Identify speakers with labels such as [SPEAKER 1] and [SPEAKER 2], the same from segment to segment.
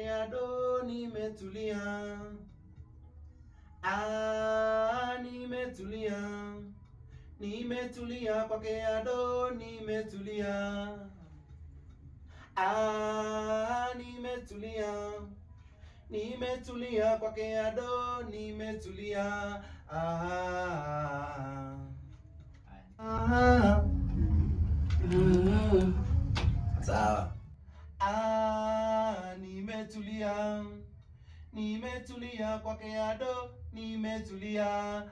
[SPEAKER 1] kwake ado nimetulia. Nimetulia. Nimetulia kwake ado nimetulia. Nimetulia. Nimetulia kwake ado nimetulia. Sawa. Nimetulia. Nimetulia kwake ado nimetulia.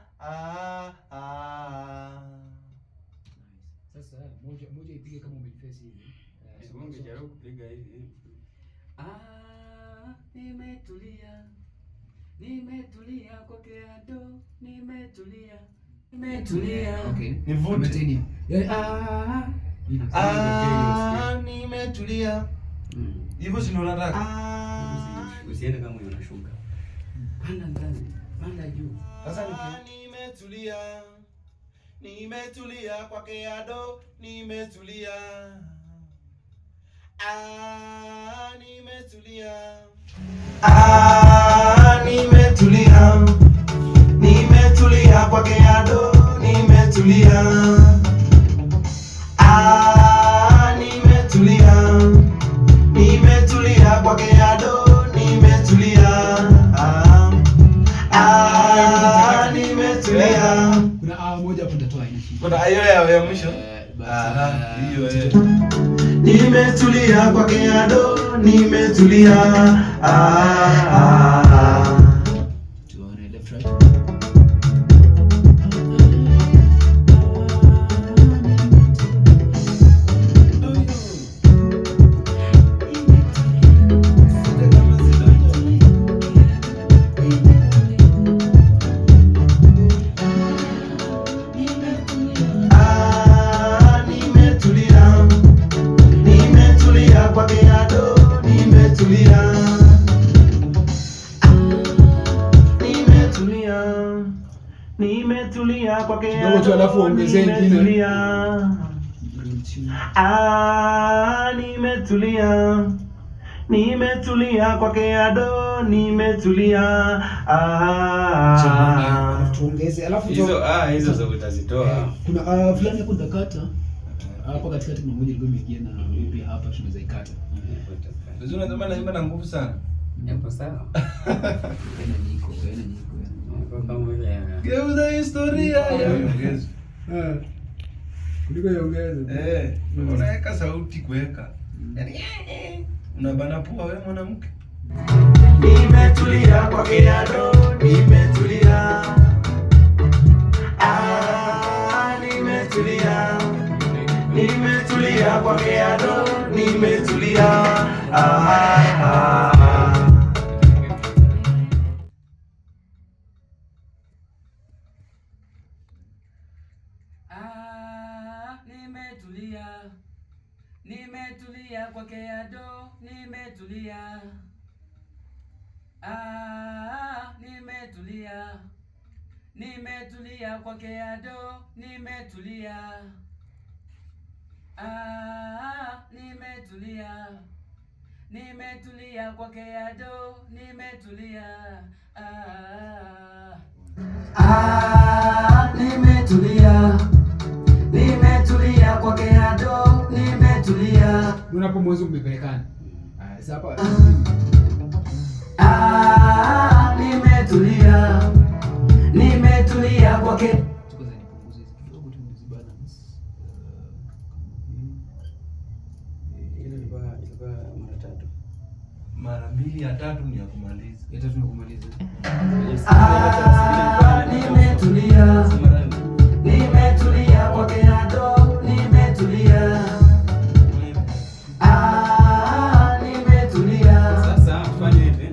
[SPEAKER 2] Sasa moja ipige kama umeface hivi.
[SPEAKER 3] Songe jaribu kupiga hivi.
[SPEAKER 2] Nimetulia. Nimetulia kwake ado nimetulia. Nimetulia. Okay.
[SPEAKER 1] Nivute. Nimetulia. Hivyo si ndo nataka.
[SPEAKER 3] Usiende kama unashuka.
[SPEAKER 2] Panda ndani, panda juu.
[SPEAKER 1] Sasa nimetulia. Nimetulia kwake ado nimetulia. Nimetulia. Nimetulia. Nimetulia kwake ado nimetulia. Nimetulia. Nimetulia kwake ado nimetulia. Nimetulia.
[SPEAKER 2] Kuna moja hapo nitatoa hivi.
[SPEAKER 1] Kuna hiyo ya mwisho. Hiyo. Nimetulia kwake ado nimetulia.
[SPEAKER 2] Tuone left right. Nimetulia kwake ado alafu ongezea ingine.
[SPEAKER 1] Nimetulia. Nimetulia kwake ado nimetulia.
[SPEAKER 2] Tuongeze alafu
[SPEAKER 3] hizo za utazitoa.
[SPEAKER 2] Kuna fulani hapo nitakata. Hapa katikati kuna moja ilikuwa imeingia na pia hapa tunaweza ikata.
[SPEAKER 1] Ndio unasema naimba na nguvu sana.
[SPEAKER 3] Hapo sawa.
[SPEAKER 2] Tena niko.
[SPEAKER 3] Kama ile
[SPEAKER 1] Geuza historia ya ongeza.
[SPEAKER 2] Kuliko iongeze.
[SPEAKER 1] Unaweka sauti kuweka. Yaani unabana pua wewe mwanamke. Nimetulia kwake ado nimetulia. Nimetulia. Nimetulia kwake ado nimetulia.
[SPEAKER 2] Nimetulia. Nimetulia kwake ado nimetulia. Nimetulia. Nimetulia kwake ado nimetulia. Nimetulia. Nimetulia kwake ado nimetulia. Nimetulia. Nimetulia kwake ado nimetulia. Unapo mwanzo mmepelekana. Sasa hapa nimetulia. Nimetulia kwake. Tuko za nipunguze hizi kidogo tu nizibalance.
[SPEAKER 3] ile ilikuwa mara tatu.
[SPEAKER 1] Mara 2 ya 3 ni ya kumaliza.
[SPEAKER 2] Ya 3 ni kumaliza.